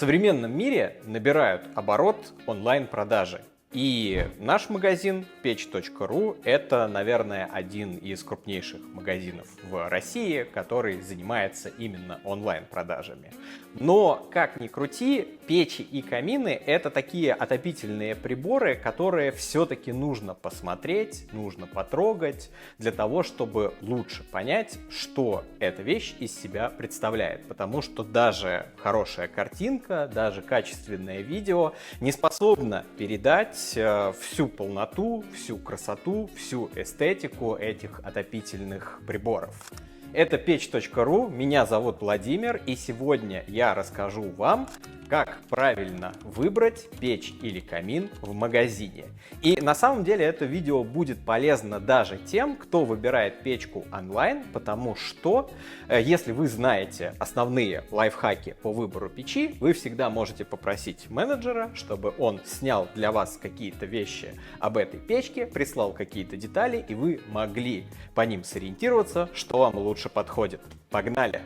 современном мире набирают оборот онлайн-продажи. И наш магазин Печь.ру это, наверное, один из крупнейших магазинов в России, который занимается именно онлайн-продажами. Но, как ни крути, печи и камины — это такие отопительные приборы, которые все-таки нужно посмотреть, нужно потрогать, для того, чтобы лучше понять, что эта вещь из себя представляет. Потому что даже хорошая картинка, даже качественное видео не способна передать всю полноту, всю красоту, всю эстетику этих отопительных приборов. Это Печь.ру, меня зовут Владимир, и сегодня я расскажу вам, как правильно выбрать печь или камин в магазине. И на самом деле это видео будет полезно даже тем, кто выбирает печку онлайн, потому что если вы знаете основные лайфхаки по выбору печи, вы всегда можете попросить менеджера, чтобы он снял для вас какие-то вещи об этой печке, прислал какие-то детали, и вы могли по ним сориентироваться, что вам лучше подходит. Погнали!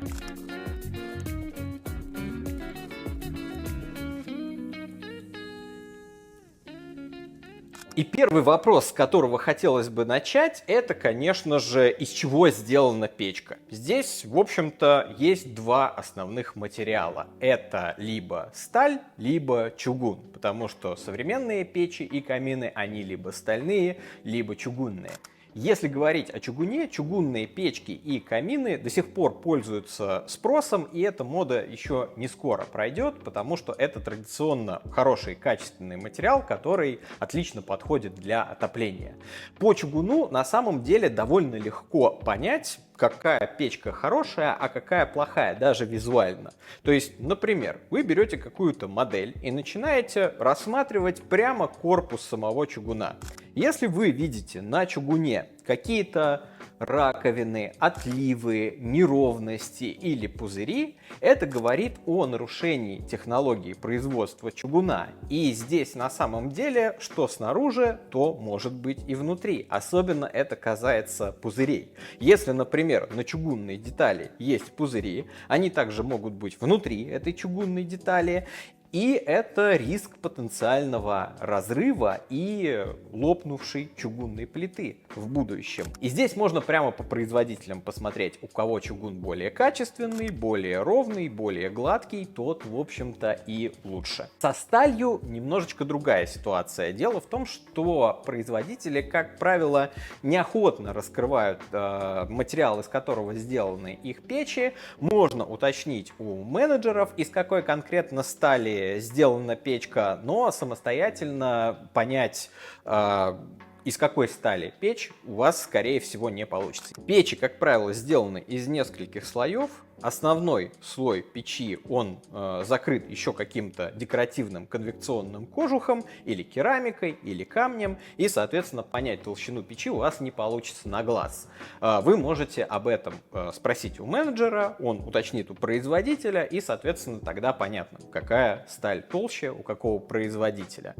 И первый вопрос, с которого хотелось бы начать, это, конечно же, из чего сделана печка. Здесь, в общем-то, есть два основных материала. Это либо сталь, либо чугун, потому что современные печи и камины, они либо стальные, либо чугунные. Если говорить о чугуне, чугунные печки и камины до сих пор пользуются спросом, и эта мода еще не скоро пройдет, потому что это традиционно хороший качественный материал, который отлично подходит для отопления. По чугуну на самом деле довольно легко понять, какая печка хорошая, а какая плохая, даже визуально. То есть, например, вы берете какую-то модель и начинаете рассматривать прямо корпус самого чугуна. Если вы видите на чугуне какие-то раковины, отливы, неровности или пузыри, это говорит о нарушении технологии производства чугуна. И здесь на самом деле, что снаружи, то может быть и внутри. Особенно это касается пузырей. Если, например, на чугунной детали есть пузыри, они также могут быть внутри этой чугунной детали. И это риск потенциального разрыва и лопнувшей чугунной плиты в будущем. И здесь можно прямо по производителям посмотреть, у кого чугун более качественный, более ровный, более гладкий, тот, в общем-то, и лучше. Со сталью немножечко другая ситуация. Дело в том, что производители, как правило, неохотно раскрывают материал, из которого сделаны их печи. Можно уточнить у менеджеров, из какой конкретно стали сделана печка, но самостоятельно понять, из какой стали печь, у вас, скорее всего, не получится. Печи, как правило, сделаны из нескольких слоев. Основной слой печи, он закрыт еще каким-то декоративным конвекционным кожухом, или керамикой, или камнем, и, соответственно, понять толщину печи у вас не получится на глаз. Вы можете об этом спросить у менеджера, он уточнит у производителя, и, соответственно, тогда понятно, какая сталь толще, у какого производителя.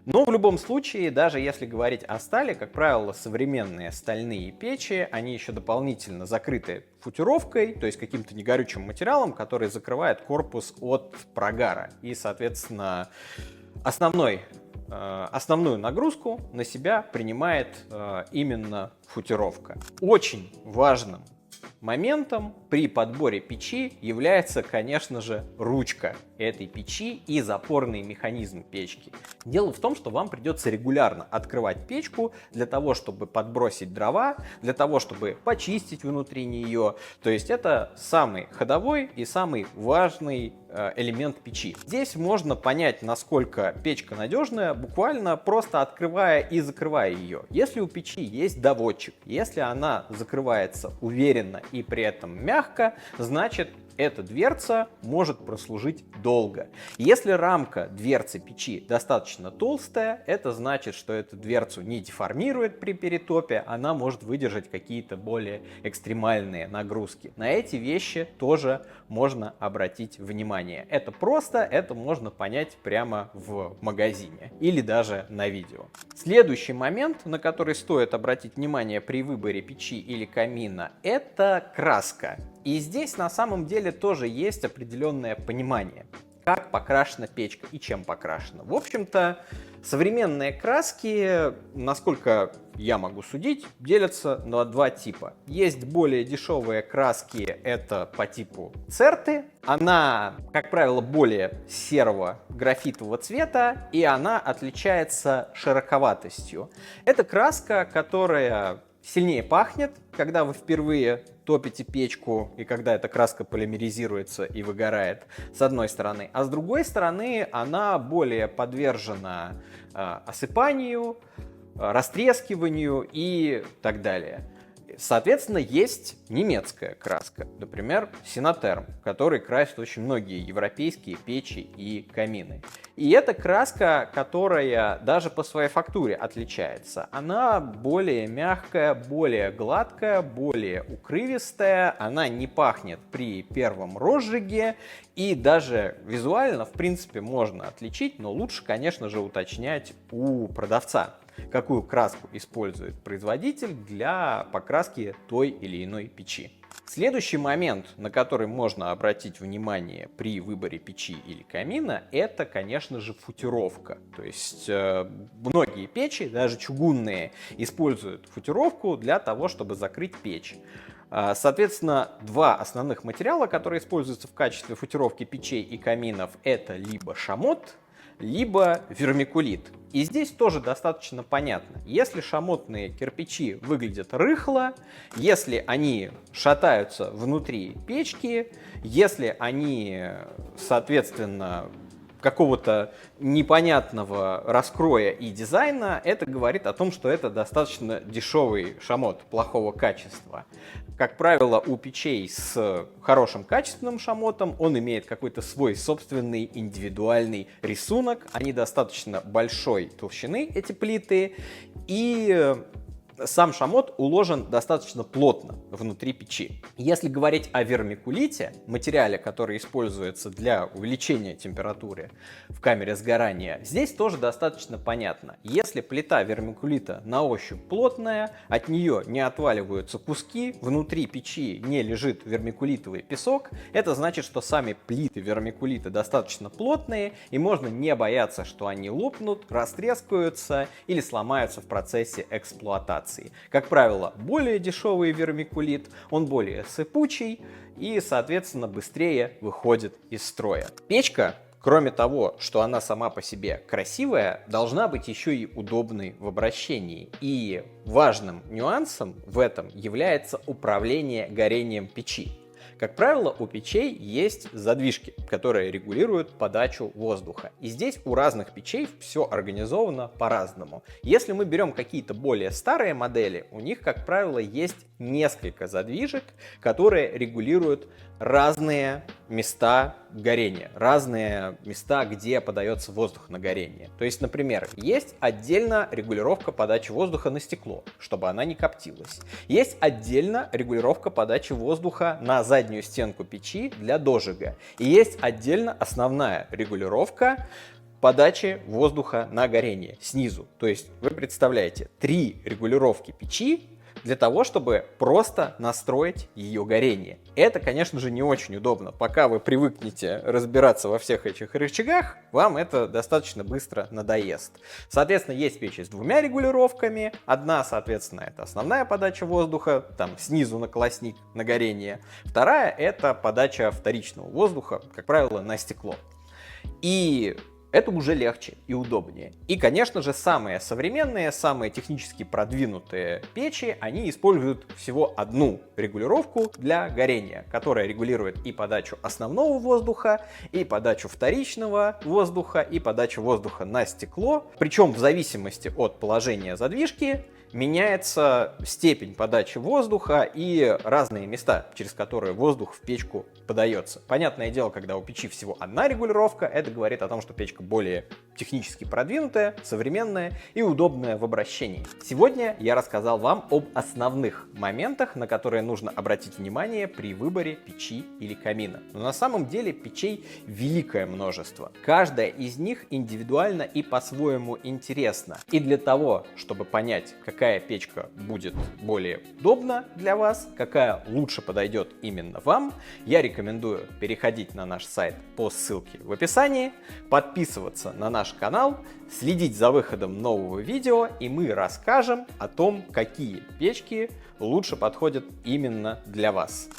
Но в любом случае, даже если говорить о стали, как правило, современные стальные печи, они еще дополнительно закрыты футировкой, то есть каким-то негорючим материалом, который закрывает корпус от прогара. И, соответственно, основную нагрузку на себя принимает именно футировка. Очень важным моментом при подборе печи является, конечно же, ручка этой печи и запорный механизм печки. Дело в том, что вам придется регулярно открывать печку для того, чтобы подбросить дрова, для того, чтобы почистить внутри нее. То есть это самый ходовой и самый важный элемент печи. Здесь можно понять, насколько печка надежная, буквально просто открывая и закрывая ее. Если у печи есть доводчик, если она закрывается уверенно и при этом мягко, значит, эта дверца может прослужить долго. Если рамка дверцы печи достаточно толстая, это значит, что эту дверцу не деформирует при перетопе, она может выдержать какие-то более экстремальные нагрузки. На эти вещи тоже можно обратить внимание. Это просто, это можно понять прямо в магазине или даже на видео. Следующий момент, на который стоит обратить внимание при выборе печи или камина, это краска. И здесь на самом деле тоже есть определенное понимание. как покрашена печка и чем покрашена. В общем-то, современные краски, насколько я могу судить, делятся на два типа. Есть более дешевые краски, это по типу церты. Она, как правило, более серого графитового цвета, и она отличается широковатостью. Это краска, которая сильнее пахнет, когда вы впервые топите печку и когда эта краска полимеризируется и выгорает, с одной стороны. А с другой стороны, она более подвержена осыпанию, растрескиванию и так далее. Соответственно, есть немецкая краска, например, Синотерм, который красит очень многие европейские печи и камины. И это краска, которая даже по своей фактуре отличается. Она более мягкая, более гладкая, более укрывистая, она не пахнет при первом розжиге, и даже визуально, в принципе, можно отличить, но лучше, конечно же, уточнять у продавца, какую краску использует производитель для покраски той или иной печи. Следующий момент, на который можно обратить внимание при выборе печи или камина, это, конечно же, футировка. То есть многие печи, даже чугунные, используют футировку для того, чтобы закрыть печь. Соответственно, два основных материала, которые используются в качестве футировки печей и каминов, это либо шамот, либо вермикулит. И здесь тоже достаточно понятно. Если шамотные кирпичи выглядят рыхло, если они шатаются внутри печки, если они, соответственно, какого-то непонятного раскроя и дизайна, это говорит о том, что это достаточно дешевый шамот плохого качества. Как правило, у печей с хорошим качественным шамотом он имеет какой-то свой собственный индивидуальный рисунок. Они достаточно большой толщины, эти плиты, и сам шамот уложен достаточно плотно внутри печи. Если говорить о вермикулите, материале, который используется для увеличения температуры в камере сгорания, здесь тоже достаточно понятно. Если плита вермикулита на ощупь плотная, от нее не отваливаются куски, внутри печи не лежит вермикулитовый песок, это значит, что сами плиты вермикулита достаточно плотные, и можно не бояться, что они лопнут, растрескаются или сломаются в процессе эксплуатации. Как правило, более дешевый вермикулит, он более сыпучий и, соответственно, быстрее выходит из строя. Печка, кроме того, что она сама по себе красивая, должна быть еще и удобной в обращении. И важным нюансом в этом является управление горением печи. Как правило, у печей есть задвижки, которые регулируют подачу воздуха. И здесь у разных печей все организовано по-разному. Если мы берем какие-то более старые модели, у них, как правило, есть несколько задвижек, которые регулируют разные места горения, разные места, где подается воздух на горение. То есть, например, есть отдельно регулировка подачи воздуха на стекло, чтобы она не коптилась. Есть отдельно регулировка подачи воздуха на заднюю стенку печи для дожига. И есть отдельно основная регулировка подачи воздуха на горение снизу. То есть, вы представляете, 3 регулировки печи для того, чтобы просто настроить ее горение. Это, конечно же, не очень удобно. Пока вы привыкнете разбираться во всех этих рычагах, вам это достаточно быстро надоест. Соответственно, есть печи с 2 регулировками. Одна, соответственно, это основная подача воздуха, там снизу на колосник на горение. Вторая — это подача вторичного воздуха, как правило, на стекло. И это уже легче и удобнее. И, конечно же, самые современные, самые технически продвинутые печи, они используют всего одну регулировку для горения, которая регулирует и подачу основного воздуха, и подачу вторичного воздуха, и подачу воздуха на стекло. Причем в зависимости от положения задвижки меняется степень подачи воздуха и разные места, через которые воздух в печку подается. Понятное дело, когда у печи всего одна регулировка, это говорит о том, что печка более технически продвинутая, современная и удобная в обращении. Сегодня я рассказал вам об основных моментах, на которые нужно обратить внимание при выборе печи или камина. Но на самом деле печей великое множество. Каждая из них индивидуальна и по-своему интересна. И для того, чтобы понять, как какая печка будет более удобна для вас, какая лучше подойдет именно вам, я рекомендую переходить на наш сайт по ссылке в описании, подписываться на наш канал, следить за выходом нового видео, и мы расскажем о том, какие печки лучше подходят именно для вас.